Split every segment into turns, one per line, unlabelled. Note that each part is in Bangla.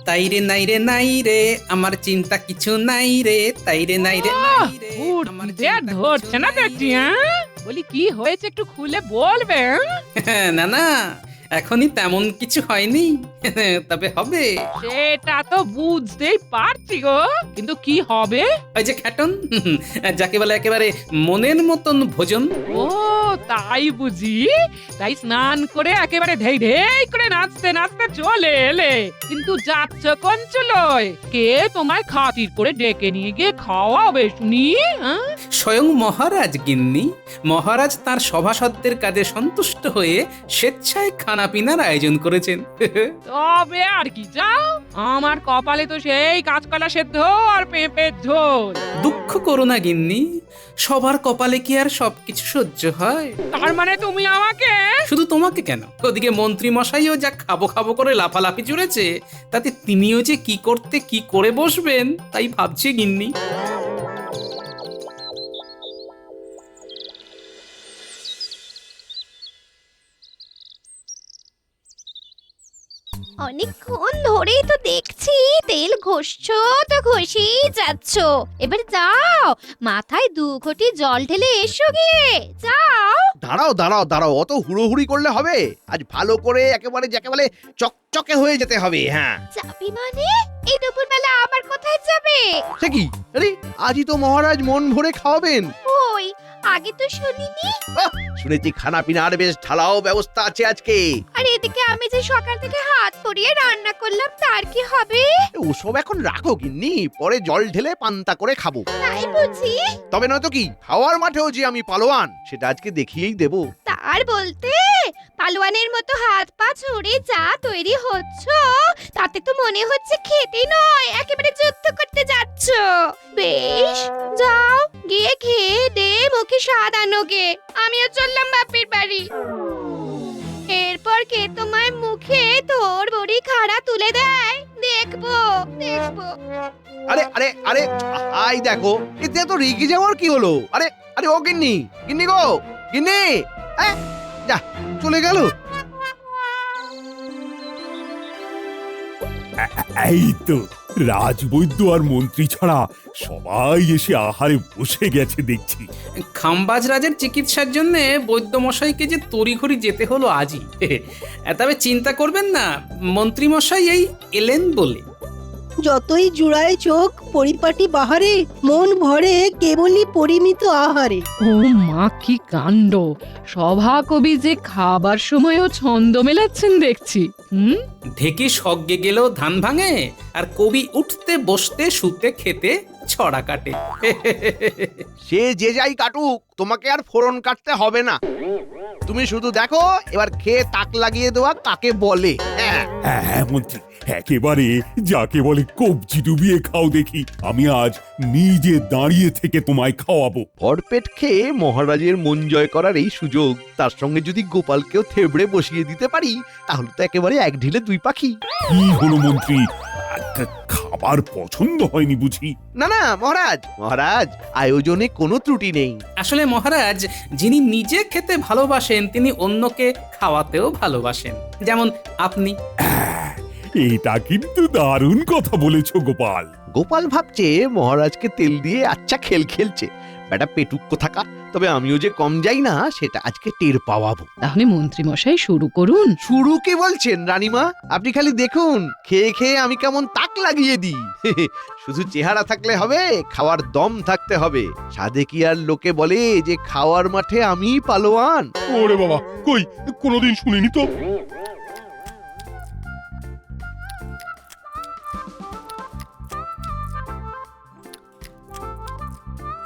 তাই রে নাই রে নাই রে আমার চিন্তা কিছু নাই রে, তাই রে নাই রে নাই রে আমার
উঠতে আর ধরছে না দেখছি, হ্যাঁ? বলি কি হয়েছে একটু খুলে বলবে, হ্যাঁ?
না না, এখনই তেমন কিছু হয়নি, তবে হবে।
সেটা তো বুঝতেই পারছি গো, কিন্তু কি হবে?
ওই যে খ্যাটন, যাকে বলে একেবারে মনের মতন ভোজন।
ও তাই বুঝি, তাই স্নান করে একেবারে ধেই ধেই করে নাচতে নাচতে চলে এলে, কিন্তু যাচ্ছ কঞ্চলয়, কে তোমায় খাতির করে ডেকে নিয়ে গিয়ে খাওয়াবে শুনি, হ্যাঁ?
স্বয়ং মহারাজ গিন্নি, মহারাজ তার সভাসদদের কাজে সন্তুষ্ট হয়ে স্বেচ্ছায় খানা পিনার আয়োজন করেছেন।
তবে আর কি, যাও, আমার কপালে তো সেই কাঁচকলা সেদ্ধ আর পেঁপের ঝোল।
দুঃখ করো না গিন্নি, সবার কপালে কি আর সবকিছু সহ্য হয়?
তার মানে তুমি আমাকে,
শুধু তোমাকে কেন, ওদিকে মন্ত্রী মশাইও যা খাবো খাবো করে লাফালাফি জুড়েছে, তাতে তিনিও যে কি করতে কি করে বসবেন তাই ভাবছি গিন্নি।
অনেকক্ষণ ধরেই তো দেখছি তেল ঘষছো তো ঘষেই যাচ্ছ। এবার যাও, মাথায় 2 ঘটি জল ঢেলে এসো গিয়ে, যাও।
দাঁড়াও দাঁড়াও দাঁড়াও, অত হুড়োহুড়ি করলে হবে? আজ ভালো করে একেবারে যাকে বলে চকচকে হয়ে যেতে হবে। হ্যাঁ,
যাবি মানে? এই দুপুরবেলা আবার কোথায় যাবে?
সে কি? আরে আজই তো মহারাজ মন ভরে খাওয়াবেন।
ওই আগে তো শুনিনি।
শুনেছি খানা পিনার বেশ ঢালাও ব্যবস্থা আছে আজকে।
আর এদিকে আমি যে সকাল থেকে হাত পড়িয়ে রান্না করলাম, তার কি হবে?
ওসব এখন রাখো গিন্নি, পরে জল ঢেলে পান্তা করে খাবো।
তাই বুঝি?
তবে নয়তো কি, খাওয়ার মাঠেও যে আমি পালোয়ান সেটা আজকে দেখিয়েই দেবো।
তার বলতে পালোয়ানের মতো হাত পা ছড়ে যা তৈরি হচ্ছ, তাতে তো মনে হচ্ছে খেতে নয়, একেবারে যুদ্ধ করতে যাচ্ছ। বেশ, যাও গিয়ে খেয়ে দে মুখে স্বাদ আনোগে। আমিও চললাম বাপের বাড়ি। এরপর কে তোমায় মুখে তোর বড়ি খাড়া তুলে দেয় দেখবো দেখবো।
আরে আরে আরে, আই দেখো, এতে তো রেগে যাওয়ার কি হলো? আরে আরে, ও গিন্নি, গিন্নি গো, গিন্নি, যা চলে গেল।
এই তো রাজবৈদ্য আর মন্ত্রী ছাড়া সবাই এসে আহারে বসে গেছে দেখছি।
খাম্বাজ রাজের চিকিৎসার জন্য বৈদ্যমশাইকে যে তড়িঘড়ি যেতে হলো আজই। তবে চিন্তা করবেন না, মন্ত্রী মশাই এই এলেন বলে।
যতই জুড়ায় চোখ পরিপাটি বাহারে, মন ভরে কেবলই পরিমিত আহারে।
ও মা, কি কাণ্ড! সভা কবি যে খাবার সময়ও ছন্দ মেলাচ্ছেন দেখছি।
ঢেকি সজ্ঞে গেলেও ধান ভাঙে, আর কবি উঠতে বসতে শুতে খেতে ছড়া কাটে।
সে যে যাই কাটুক, তোমাকে আর ফোড়ন কাটতে হবে না। তুমি শুধু দেখো এবার খেয়ে তাক লাগিয়ে দেওয়া কাকে বলে। হ্যাঁ
হ্যাঁ মন্ত্রী, একেবারে যাকে বলে কবজি ডুবিয়ে খাও দেখি। আমি আজ নিজে দাঁড়িয়ে থেকে তোমায় খাওয়াবো।
ভরপেট খেয়ে মহারাজের মন জয় করার এই সুযোগ, তার সঙ্গে যদি গোপালকেও থেবড়ে বসিয়ে দিতে পারি, তাহলে তো একেবারে 1 ঢিলে 2 পাখি।
কি হলো মন্ত্রী, খাবার পছন্দ হয়নি বুঝি?
না না মহারাজ, মহারাজ আয়োজনে কোনো ত্রুটি নেই।
আসলে মহারাজ যিনি নিজে খেতে ভালোবাসেন, তিনি অন্যকে খাওয়াতেও ভালোবাসেন, যেমন আপনি।
এটা কিন্তু দারুণ কথা বলেছো গোপাল।
গোপাল ভাবছে মহারাজকে তেল দিয়ে আচ্ছা খেলছে। বেটা পেটুক কোথাকা, তবে আমিও যে কম যাই না সেটা আজকে টের পাওয়াবো।
তাহলে মন্ত্রী মশাই শুরু করুন।
শুরু কি বলছেন রানীমা? আপনি খালি দেখুন খেয়ে খেয়ে আমি কেমন তাক লাগিয়ে দিই। শুধু চেহারা থাকলে হবে, খাওয়ার দম থাকতে হবে। সাধে কি আর লোকে বলে যে খাওয়ার মাঠে আমি পালোয়ান?
ওরে বাবা, কই কোনোদিন শুনিনি তো।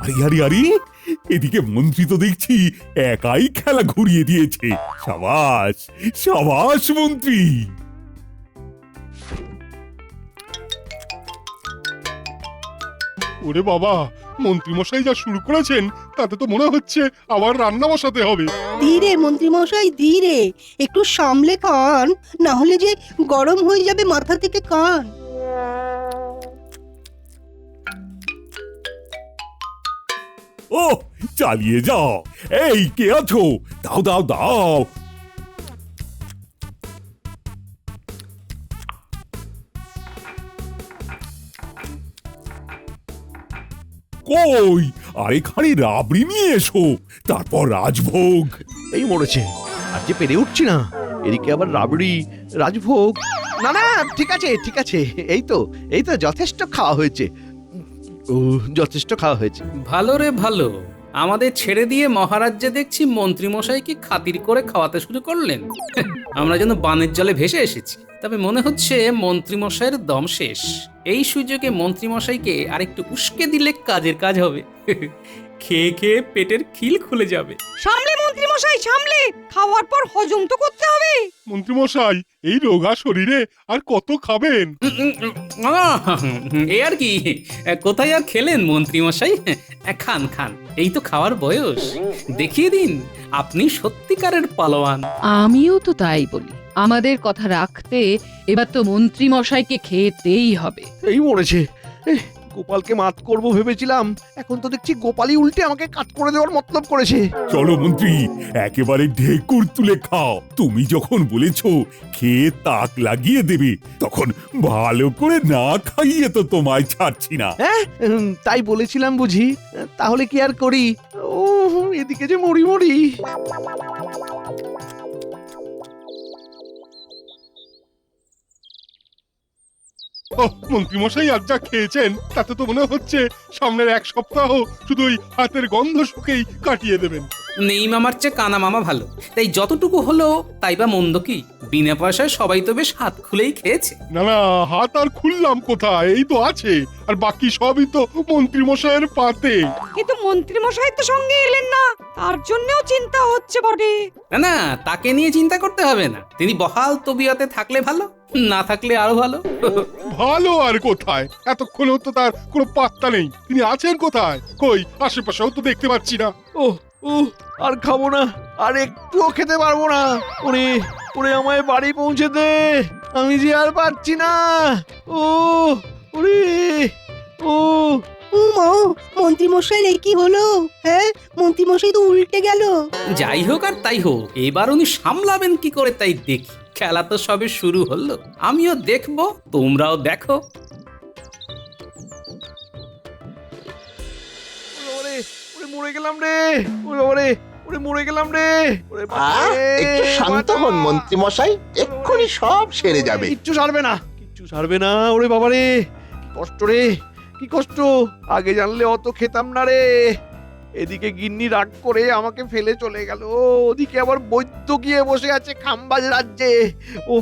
আরে আরে আরে, এদিকে মন্ত্রী তো দেখছি একাই খেলা ঘুরিয়ে দিয়েছে। সাবাস সাবাস মন্ত্রী।
ওরে বাবা, মন্ত্রী মশাই যা শুরু করেছেন তাতে তো মনে হচ্ছে আবার রান্না বসাতে হবে।
ধীরে মন্ত্রী মশাই ধীরে, একটু সামলে খান, না হলে যে গরম হয়ে যাবে মাথা থেকে কান।
ও চালিয়ে যাও। এই কে আছো, দাও দাও দাও। কই আরে খালি রাবড়ি নিয়ে এসো, তারপর রাজভোগ।
এই মরেছে, আর যে পেরে উঠছি না, এদিকে আবার রাবড়ি, রাজভোগ। না না, ঠিক আছে ঠিক আছে, এই তো যথেষ্ট খাওয়া হয়েছে। ও, যথেষ্ট খাওয়া হয়েছে।
ভালো রে ভালো, আমাদের ছেড়ে দিয়ে মহারাজ্যে দেখছি মন্ত্রীমশাইকে খাতির করে খাওয়াতে শুরু করলেন। আমরা যেন বানের জলে ভেসে এসেছি। তবে মনে হচ্ছে মন্ত্রীমশাইয়ের দম শেষ। এই সুযোগে মন্ত্রীমশাইকে আরেকটু উস্কে দিলে কাজের কাজ হবে। খেয়ে খেয়ে পেটের খিল খুলে যাবে।
সামলে মন্ত্রী মশাই সামলে, খাওয়ার পর হজম তো করতে হবে।
মন্ত্রীমশাই এই রোগা শরীরে আর কত খাবেন?
এ আর কি, কোথায় আর খেলেন মন্ত্রীমশাই? খান খান, এই তো খাওয়ার বয়স। দেখিয়ে দিন আপনি সত্যিকারের পালোয়ান।
আমিও তো তাই বলি, আমাদের কথা রাখতে এবার তো মন্ত্রী মশাইকে খেতেই হবে।
এই মরেছে, গোপালকে মাত করব ভেবেছিলাম, এখন তো দেখছি গোপালই উল্টে আমাকে কাট করে দেওয়ার মতলব করেছে।
চলো মন্ত্রী, একেবারে ঢেকুর তুলে খাও। তুমি যখন বলেছো খেয়ে তাক লাগিয়ে দেবে, তখন ভালো করে না খাইয়ে তো তোমায় ছাড়ছি না।
হ্যাঁ, তাই বলেছিলাম বুঝি, তাহলে কি আর করি। ও, এদিকে যে মরি মরি।
মন্ত্রীমশাই আজ যা খেয়েছেন তাতে তো মনে হচ্ছে সামনের এক সপ্তাহ শুধু ওই হাতের গন্ধ শুকেই কাটিয়ে দেবেন।
নেই মামার চেয়ে কানা মামা ভালো। তাই যতটুকু হলো তাই বা মন্দ কি? বিনা পয়সায় সবাই তো বেশ হাত খুলেই খেয়েছে।
না না, হাত আর খুললাম কোথায়, এই তো আছে, আর বাকি সবই তো মন্ত্রীমশাইয়ের পাতে।
কিন্তু মন্ত্রী মশাই তো সঙ্গে এলেন না, তার জন্যও চিন্তা হচ্ছে বটে।
না না, তাকে নিয়ে চিন্তা করতে হবে না। তিনি বহাল তবিয়তে থাকলে ভালো, না থাকলে আরো ভালো।
ভালো আর কোথায়, এতক্ষণেও তো তার কোনো পাত্তা নেই। তিনি আছেন কোথায়? কই আশেপাশেও তো দেখতে পাচ্ছি না।
ও ও, আর খাবো না, আর একটুও খেতে পারবো না। ওরে ওরে, আমায় বাড়ি পৌঁছে দে, আমি যে আর পারছি না। ও ওরে, ও
মা, মন্ত্রী মশাই এই কি হলো? হ্যাঁ, মন্ত্রী মশাই তো উল্টে গেল।
যাই হোক আর তাই হোক, এবার উনি সামলাবেন কি করে তাই দেখি। খেলা তো সবে শুরু হলো, আমিও দেখবো, তোমরাও দেখো।
ওরে ওরে, মরে গেলাম রে। ওরে ওরে ওরে, মরে গেলাম রে। ওরে বাবা রে,
একটু শান্ত হন
বাবা।
মন্ত্রী মশাই, এক্ষুনি সব সেরে যাবে।
কিচ্ছু সারবে না, কিচ্ছু সারবে না। ওরে বাবা রে, কি কষ্ট রে, কি কষ্ট। আগে জানলে অত খেতাম না রে। এদিকে গিন্নি রাগ করে আমাকে ফেলে চলে গেল, ওদিকে আবার বৈদ্য গিয়ে বসে আছে খাম্বাজ রাজ্যে। ও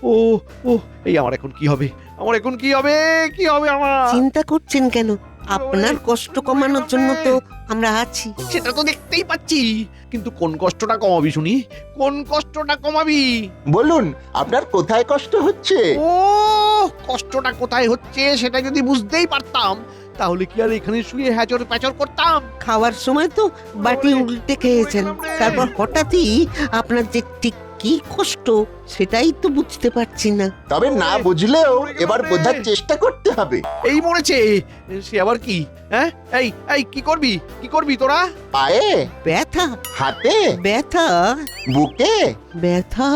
ও ও, এই আমার এখন কি হবে? আমার এখন কি হবে? কি হবে আমার?
চিন্তা করছেন কেন? আপনার কষ্ট কমানোর জন্য তো আমরা আছি।
সেটা তো দেখতেই পাচ্ছি, কিন্তু কোন কষ্টটা কমাবি শুনি? কোন কষ্টটা কমাবি?
বলুন আপনার কোথায় কষ্ট হচ্ছে?
ও, কষ্টটা কোথায় হচ্ছে সেটা যদি বুঝতেই পারতাম, তাহলে কি আর এখানে শুয়ে হ্যাচর প্যাচর করতাম?
খাওয়ার সময় তো বাটি উল্টে খেয়েছেন, তারপর হঠাৎই আপনার যে ঠিক কি কষ্ট সেটাই তো বুঝতে পারছি না।
তবে না বুঝলেও এবার বোঝার চেষ্টা করতে হবে।
এই মরেছে, সে আবার কি? হ্যাঁ, এই এই কি করবি, কি করবি তোরা?
পায়ে
ব্যথা,
হাতে
ব্যথা,
বুকে
ব্যথা,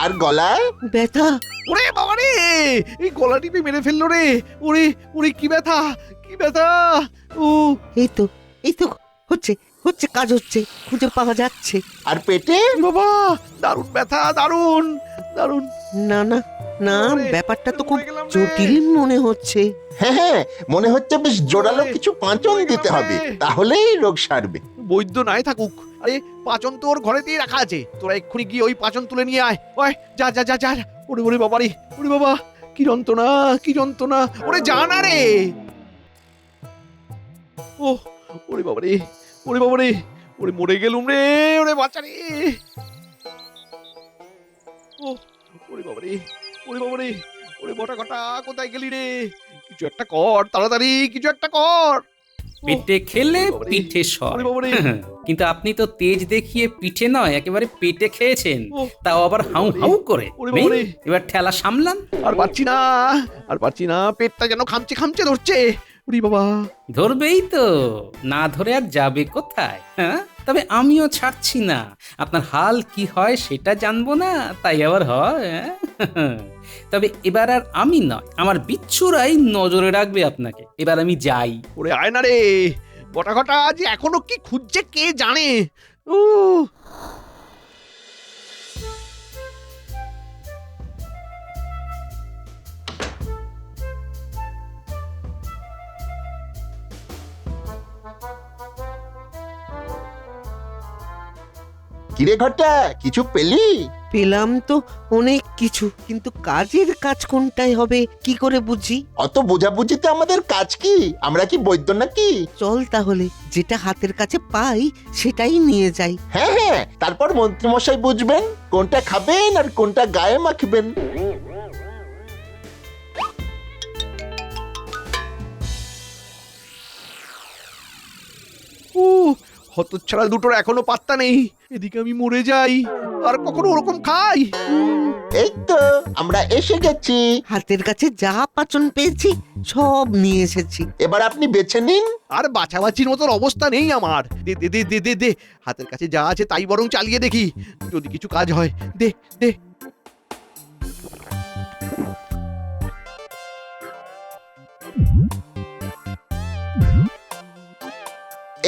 আর গলায়
ব্যথা।
ওরে বাবা রে, এই গলা টিপে মেরে ফেললো রে। ওরে ওরে, কি ব্যথা, কি ব্যথা। ও
এই তো হচ্ছে হচ্ছে, কাজ হচ্ছে, খুঁজে পাওয়া যাচ্ছে।
আর পেটে
বাবা, দারুণ ব্যথা, দারুণ দারুণ।
না না না,
ওরে,
ব্যাপারটা তো খুব
মরে গেলাম রে।
জটিল মনে হচ্ছে।
হ্যাঁ হ্যাঁ, মনে হচ্ছে বেশ জোরালো কিছু পাঁচন দিতে হবে, তাহলেই রোগ সারবে।
বৈদ্য নাই থাকুক, আরে পাচন তো ওর ঘরেতেই রাখা আছে। তোরা এক্ষুনি গিয়ে ওই পাচন তুলে নিয়ে আয়। ওই যা যা যা যা। ওরে ওরে বাবা রে, ওরে বাবা, কি যন্ত্রণা, কি যন্ত্রণা। ওরে যা না রে। ও ওরে বাবা রে, ওরে বাবা রে, ওরে মরে গেলুম রে। ওরে বাচ্চা রে। ও ওরে বাবা রে, ওরে বাবা রে, ওরে বটা ঘটা, কোথায় গেলি রে? কিছু একটা কর, তাড়াতাড়ি কিছু একটা কর।
পেটে খেলে
ওরে বাবারে,
পিঠে সর।
ওরে বাবারে।
কিন্তু আপনি তো তেজ দেখিয়ে পিঠে নয়, একেবারে পেটে খেয়েছেন,
ও,
তাও আবার হাউ হাউ করে।
ওরে
নেই?
বাবারে।
এবার ঠেলা সামলান।
আর পারছি না, আর পারছি না, পেটটা যেন খামচে খামচে ধরছে। ওরে বাবা,
ধরবেই তো, না ধরে আর যাবে কোথায়? হ্যাঁ, তবে আমিও ছাড়ছি না। আপনার হাল কি হয় সেটা জানবো না, তাই আবার হয়? হ্যাঁ? তবে এবার আর আমি নয়, আমার বিচ্ছুরাই নজরে রাখবে আপনাকে। এবার আমি যাই।
ওরে আয় না রে, গোটা ঘটা যে এখনো কি খুঁজছে কে জানে। ও
কিরে ঘটা কিছু পেলি?
পেলাম তো অনেক কিছু, কিন্তু কাজের কাজ কোনটাই হবে কি করে বুঝি?
অত বোঝাবুঝিতে আমাদের কাজ কি? আমরা কি বৈদ্য নাকি?
চল তাহলে, যেটা হাতের কাছে পাই সেটাই নিয়ে যাই।
হ্যাঁ হ্যাঁ, তারপর মন্ত্রীমশাই বুঝবেন কোনটা খাবেন আর কোনটা গায়ে মাখবেন।
ও হতচ্ছাড়া দুটোর এখনো পাত্তা নেই। এদিকে আমি মরে যাই আর কখনো ওরকম খাই।
এই তো আমরা এসে গেছি।
হাতের কাছে যা পাচন পেয়েছি সব নিয়ে এসেছি।
এবার আপনি বেছে নিন।
আর বাছাবাছির মতন অবস্থা নেই আমার। দে দে দে দে দে দে হাতের কাছে যা আছে তাই বরং চালিয়ে দেখি, যদি কিছু কাজ হয়। দে দে।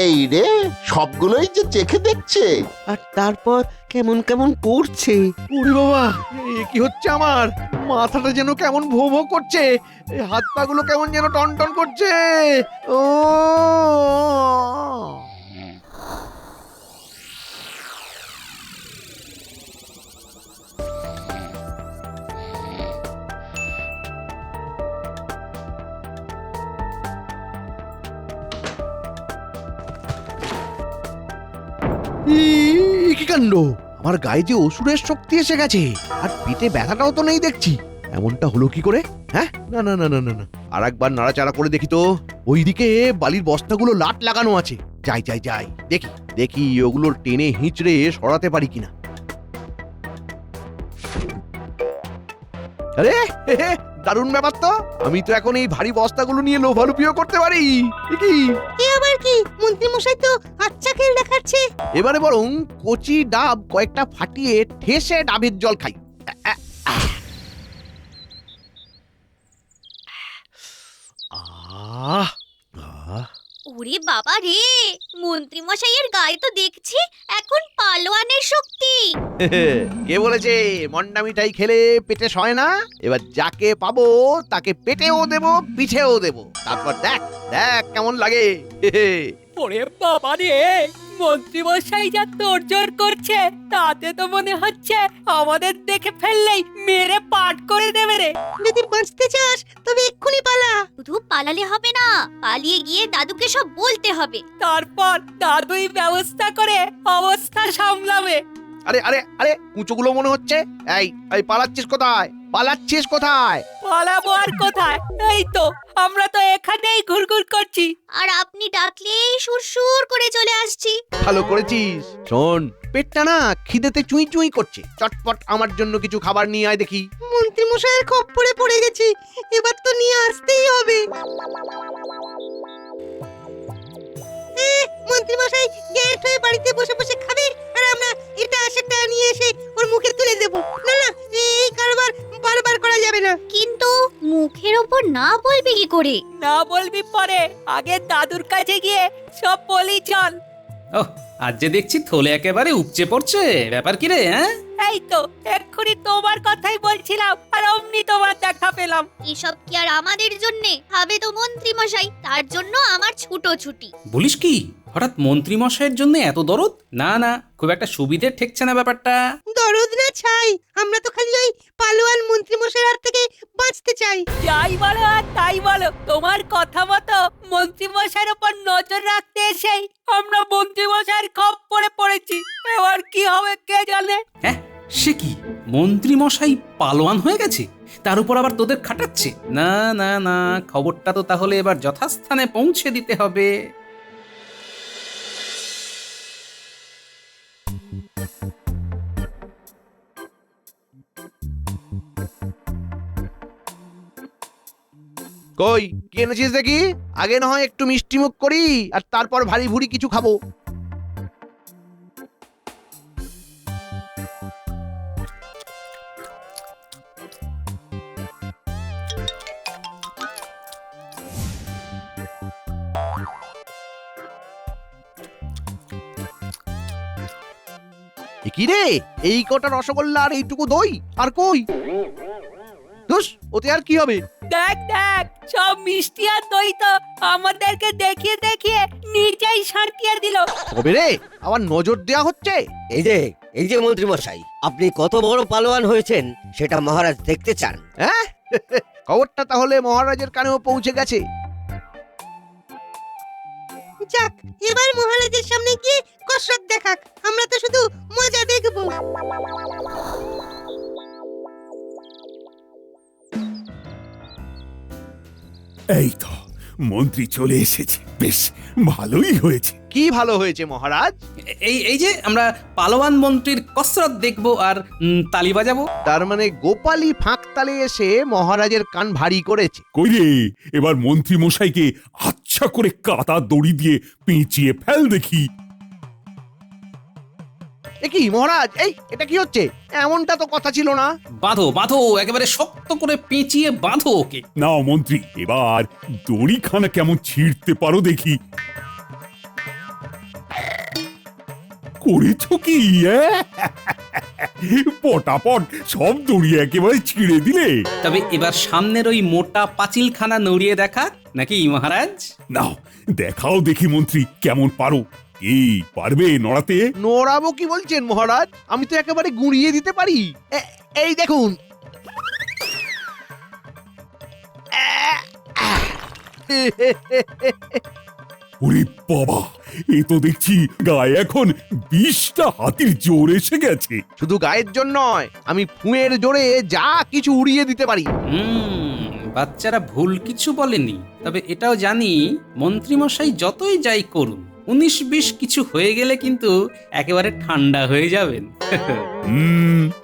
এই রে, সবগুলোই যে চেখে দেখছে।
আর তারপর কেমন কেমন করছে।
ওরে বাবা, এ কি হচ্ছে আমার? মাথাটা যেন কেমন ভো ভো করছে, এই হাত পা গুলো কেমন যেন টন টন করছে। ও কি কাণ্ড! আমার গায়ে যে অসুরের শক্তি এসে গেছে, আর পেটে ব্যথাটাও তো নেই দেখছি। এমনটা হলো কি করে? হ্যাঁ, না না না না না না, আর একবার নাড়াচাড়া করে দেখি তো। ওইদিকে বালির বস্তাগুলো লাট লাগানো আছে। যাই যাই যাই, দেখি দেখি ওগুলোর টেনে হিঁচড়ে সরাতে পারি কিনা। আরে হে হে, দারুণ ব্যাপার তো! আমি তো এখন এই ভারী বস্তাগুলো নিয়ে লোভালুপিও করতে পারি। এ কি?
আবার কি মন্ত্রী মশাই তো আচ্ছা খেল দেখাচ্ছে।
এবারে বরং কচি ডাব কয়েকটা ফাটিয়ে ঠেসে ডাবের জল খাই। আহ আহ
ওরে বাবা রে, মন্ত্রী মশাইয়ের গায়ে তো দেখছি এখন পালোয়ানের শক্তি।
কে বলেছে মন্ডা মিঠাই খেলে পেটে সয় না? এবার যাকে পাবো তাকে পেটেও দেব, পিঠেও দেব, তারপর দেখ দেখ কেমন লাগে।
ওরে বাবা রে, মন্ত্রী মশাই যা তোড়জোড় করছে তাতে তো মনে হচ্ছে আমাদের দেখে ফেললেই মেরে পাট করে দেবে রে।
যদি বাঁচতে চাস তবে এক্ষুনি পালা।
শুধু পালালে হবে না, পালিয়ে গিয়ে দাদুকে সব বলতে হবে।
তারপর দাদুই ব্যবস্থা করে অবস্থা সামলাবে।
আরে আরে আরে, উঁচুগুলো মনে হচ্ছে। এই এই পালাচ্ছিস কোথায়? পালাচ্ছিস কোথায়?
পালাবো আর কোথায়? এই তো আমরা তো এখানেই ঘুরঘুর করছি।
আর আপনি ডাকলেই সুরসুর করে চলে আসছি।
ভালো করেছিস। শোন, পেটটা না খিদেতে চুই চুই করছে। চটপট আমার জন্য কিছু খাবার নিয়ে আয় দেখি।
মন্ত্রী মশাইয়ের খপ্পরে পড়ে গেছি, এবার তো নিয়ে আসতেই হবে। মন্ত্রী মশাই গ্যাট হয়ে বাড়িতে বসে বসে খাবে, আর আমরা এটা সেটা নিয়ে এসে ওর মুখে তুলে দেব। না না, এই কারবার বারবার করা যাবে না।
কিন্তু মুখের ওপর না বলবি কি করে?
না বলবি পরে, আগে দাদুর কাছে গিয়ে সব বলি চল।
ওহ, আজ যে দেখছি থলে একেবারে উপচে পড়ছে। ব্যাপার কি রে? হ্যাঁ,
এই তো এক্ষুনি তোমার কথাই বলছিলাম, আর অমনি তোমার দেখা পেলাম।
এসব কি আর আমাদের জন্যে? খাবে তো মন্ত্রী মশাই, তার জন্য আমার ছুটোছুটি।
বলিস কি? হঠাৎ মন্ত্রী মশাইয়ের জন্য এত দরদ? না না, খুব একটা সুবিধে ঠেকছে না ব্যাপারটা।
দরদ না ছাই, আমরা তো খালি ওই পালোয়ান মন্ত্রী মশাইয়ের হাত থেকে বাঁচতে চাই।
যাই বলো আর তাই বলো, তোমার কথা মতো মন্ত্রী মশাইয়ের উপর নজর রাখতে এসেই আমরা মন্ত্রী মশাইয়ের খপ্পরে পড়েছি। এবার কি হবে কে জানে।
হ্যাঁ, সে কি? মন্ত্রী মশাই পালোয়ান হয়ে গেছে, তার উপর আবার তোদের খাটাচ্ছে? না না না, খবরটা তো তাহলে এবার যথাস্থানে পৌঁছে দিতে হবে।
কই কি এনেছিস দেখি? আগে না হয় একটু মিষ্টি মুখ করি, আর তারপর ভারী ভুরি কিছু খাবো। কি রে, এই কটা রসগোল্লা আর এইটুকু দই আর কই? ধুস, ওতে আর কি হবে?
দেখ দেখ সব মিষ্টি আর দই তো আমাদেরকে দেখিয়ে দেখিয়ে নিজেই সাঁটিয়ে দিল।
তবে রে, আবার নজর দেয়া হচ্ছে।
এই যে মন্ত্রী মশাই, আপনি কত বড় পালোয়ান হয়েছেন সেটা মহারাজ দেখতে চান।
হ্যাঁ, খবরটা তাহলে মহারাজের কানেও পৌঁছে গেছে।
যাক, এবার মহারাজের সামনে গিয়ে কসরত দেখাক, আমরা তো শুধু মজা দেখবো।
এই তো মন্ত্রী চলে এসেছে, বেশ ভালোই হয়েছে।
কি ভালো হয়েছে মহারাজ?
এই যে আমরা পালোয়ান মন্ত্রীর কসরত দেখবো আর তালি বাজাবো।
তার মানে গোপালই ফাঁক তালে এসে মহারাজের কান ভারী করেছে।
কই রে, এবার মন্ত্রী মশাইকে আচ্ছা করে কাটা দড়ি দিয়ে পেঁচিয়ে ফেল দেখি।
এ কি মহারাজ, এটা কি হচ্ছে? এমনটা তো কথা ছিল না।
বাঁধো বাঁধো, একেবারে শক্ত করে পেঁচিয়ে বাঁধো ওকে।
নাও মন্ত্রী, এবার দড়িখানা কেমন ছিঁড়তে পারো দেখি। করেছো কি? পটাপট সব দড়ি একেবারে ছিঁড়ে দিলে।
তবে এবার সামনের ওই মোটা পাঁচিলখানা নড়িয়ে দেখা নাকি মহারাজ?
নাও দেখাও দেখি মন্ত্রী, কেমন পারো। কি পারবে নড়াতে?
নড়াবো কি বলছেন মহারাজ? আমি তো একেবারে গুঁড়িয়ে দিতে পারি। এই দেখুন।
ওরে বাবা, এ তো দেখছি গায়ে এখন 20টা হাতির জোর এসে গেছে।
শুধু গায়ের জন্য নয়, আমি ফুঁয়ের জোরে যা কিছু উড়িয়ে দিতে পারি।
বাচ্চারা ভুল কিছু বলেনি। তবে এটাও জানি মন্ত্রীমশাই যতই যাই করুন, 19-20 কিছু হয়ে গেলে কিন্তু একেবারে ঠান্ডা হয়ে যাবেন।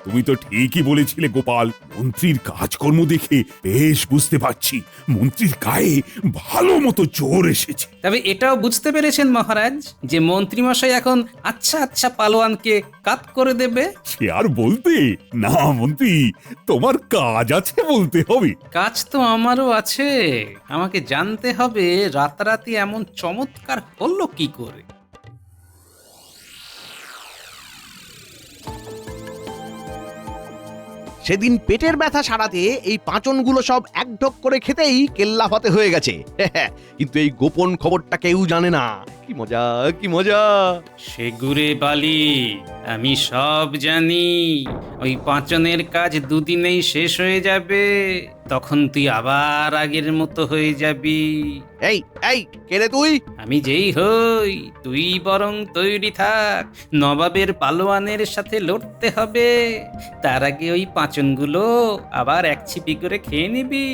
তুমি তো ঠিকই বলেছিলে গোপাল। মন্ত্রীর কাজকর্ম দেখে বেশ বুঝতে পারছি মন্ত্রীর গায়ে ভালো মতো জোর এসেছে।
তবে এটাও বুঝতে পেরেছেন মহারাজ যে মন্ত্রীমশাই এখন আচ্ছা আচ্ছা পালোয়ানকে কাত করে দেবে।
সে আর বলতে না মন্ত্রী, তোমার কাজ আছে বলতে হবে।
কাজ তো আমারও আছে। আমাকে জানতে হবে রাতারাতি এমন চমৎকার হলো কি করে।
সেদিন পেটের ব্যথা সারাতে এই পাঁচনগুলো সব এক ঢোক করে খেতেই কেল্লাফাতে হয়ে গেছে। কিন্তু এই গোপন খবরটা কেউ জানে না। কি মজা, কি মজা!
সেগুরে বালি, আমি সব জানি। ওই পাঁচনের কাজ দুদিনেই শেষ হয়ে যাবে। তখন তুই আবার আগের মতো হয়ে যাবি।
এই কে রে তুই?
আমি যেই হই, তুই বরং তৈরি থাক। নবাবের পালোয়ানের সাথে লড়তে হবে। তার আগে ওই পাঁচনগুলো আবার এক ছিপি করে খেয়ে নিবি,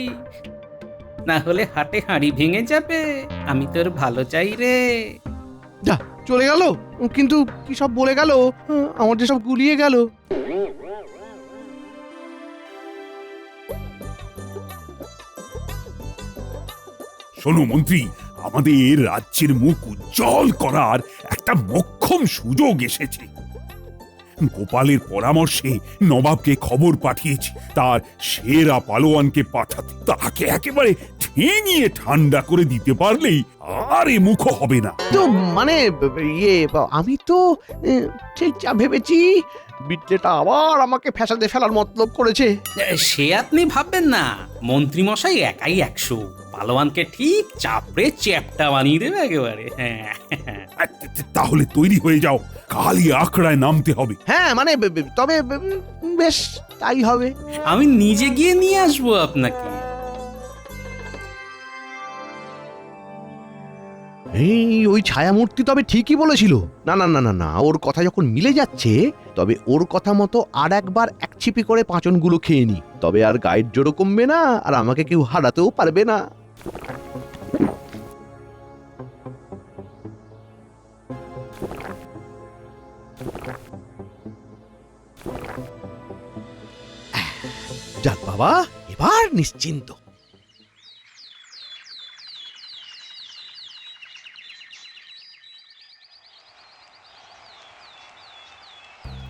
না হলে হাটে হাঁড়ি ভেঙে যাবে। আমি তোর ভালো চাই রে।
যা, চলে গেল। কিন্তু কি সব বলে গেল, আমার যে সব গুলিয়ে গেল।
শোনো মন্ত্রী, আমাদের রাজ্যের মুখ উজ্জ্বল করার একটা মোক্ষম সুযোগ এসেছে। গোপালের পরামর্শে নবাবকে খবর পাঠিয়েছি তার সেরা পালোয়ানকে পাঠাতে। তাকে একেবারে ঠেঙিয়ে ঠান্ডা করে দিতে পারলেই আর এ মুখ হবে না।
তো মানে আমি তো ঠিক যা ভেবেছি, বিদ্যেটা আবার আমাকে ফ্যাসাদে ফেলার মতলব করেছে।
সে আপনি ভাববেন না, মন্ত্রীমশাই একাই 100। পালোয়ানকে ঠিক চাপড়ে চ্যাপটা বানিয়ে দেবে একেবারে। হ্যাঁ,
তাহলে তৈরি হয়ে যাও, কালই আখড়ায় নামতে হবে।
হ্যাঁ মানে তবে বেশ তাই হবে।
আমি নিজে গিয়ে নিয়ে আসবো আপনাকে।
ওই ছায়ামূর্তি তবে ঠিকই বলেছিল। না না না না না, ওর কথা যখন মিলে যাচ্ছে, তবে ওর কথা মতো আর একবার এক ছিপি করে পাঁচনগুলো খেয়ে নি। তবে আর গায়ের জোরও কমবে না, আর আমাকে কেউ হারাতেও পারবে না। যাক বাবা, এবার নিশ্চিন্ত।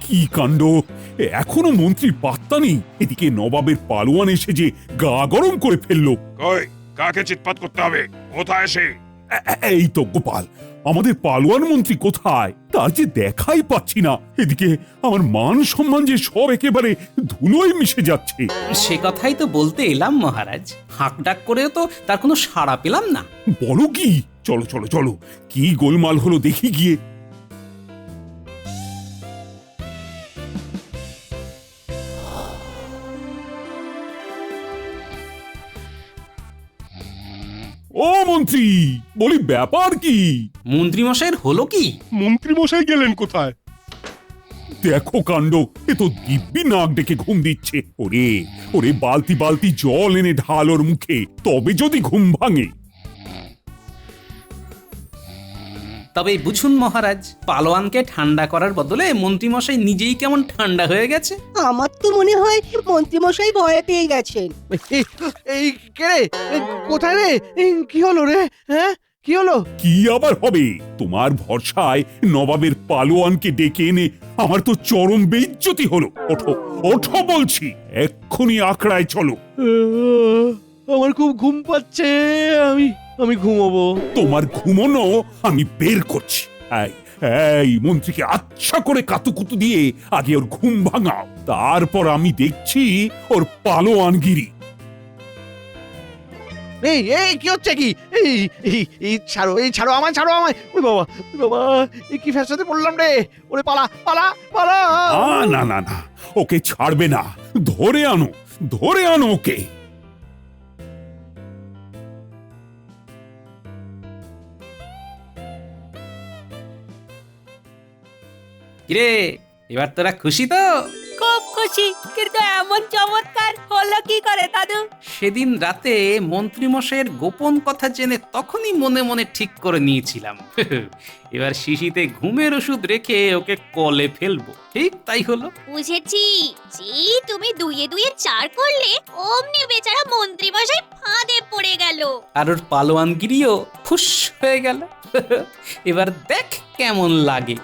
কি কাণ্ড, এখনো মন্ত্রী পাত্তা নেই। এদিকে নবাবের পালোয়ান এসে যে গা গরম করে ফেললো।
কই, কাকে চিৎপাত করতে হবে? কোথায় সে?
এই তো গোপাল, আমাদের পালোয়ান মন্ত্রী কোথায় তার যে দেখাই পাচ্ছি না। এদিকে আমার মান সম্মান যে সব একেবারে ধুলোয় মিশে যাচ্ছে।
সে কথাই তো বলতে এলাম মহারাজ, হাঁক ডাক করেও তো তার কোনো সাড়া পেলাম না।
বলো কি? চলো চলো চলো, কি গোলমাল হলো দেখি গিয়ে। ও মন্ত্রী, বলি ব্যাপার কি?
মন্ত্রী মশাইয়ের হলো কি?
মন্ত্রী মশাই গেলেন কোথায়?
দেখো কাণ্ড, এ তো দিব্যি নাক ডেকে ঘুম দিচ্ছে। ওরে ওরে, বালতি বালতি জল এনে ঢাল ওর মুখে, তবে যদি ঘুম ভাঙে।
তবে বুঝুন মহারাজ, পালোয়ানকে ঠান্ডা করার বদলে মন্ত্রী মশাই নিজেই কেমন ঠান্ডা হয়ে গেছে।
আমার তো মনে হয় মন্ত্রীমশাই ভয় পেয়ে গেছেন।
এই কে রে? কোথায় রে? কি হলো রে? হ্যাঁ, কি হলো?
কি আবার হবে? তোমার ভরসায় নবাবের পালোয়ানকে ডেকে এনে আমার তো চরম বেইজ্জতি হলো। ওঠো ওঠো বলছি, এক্ষুনি আখড়ায় চলো।
আমার খুব ঘুম পাচ্ছে, আমি ঘুমোবো।
তোমার ঘুমোনো আমি বের করছি। এই এই মন্ত্রীকে আচ্ছা করে কাতুকুতু দিয়ে আগে ওর ঘুম ভাঙাও, তারপর আমি দেখছি ওর পালোয়ানগিরি।
এই কি হচ্ছে কি? এই ছাড়ো আমায়, ওই বাবা, এই কি ফ্যাসাতে পড়লাম রে? ওরে পালা পালা পালা!
না না না, ওকে ছাড়বে না, ধরে আনো ওকে।
কিরে, এবার তোরা খুশি তো?
খুব খুশি, কিন্তু এমন চমৎকার হলো কি করে দাদু?
সেদিন রাতে মন্ত্রী মশাইয়ের গোপন কথা জেনে তখনই মনে মনে ঠিক করে নিয়েছিলাম এবার শিশিতে ঘুমের ওষুধ রেখে ওকে কলে ফেলবো। ঠিক তাই হলো।
বুঝেছি, যেই তুমি দুইয়ে দুইয়ে 4 করলে অমনি বেচারা মন্ত্রী মশাই ফাঁদে পড়ে গেল।
আর ওর পালোয়ানগিরিও খুশ হয়ে গেল এবার দেখ কেমন লাগে।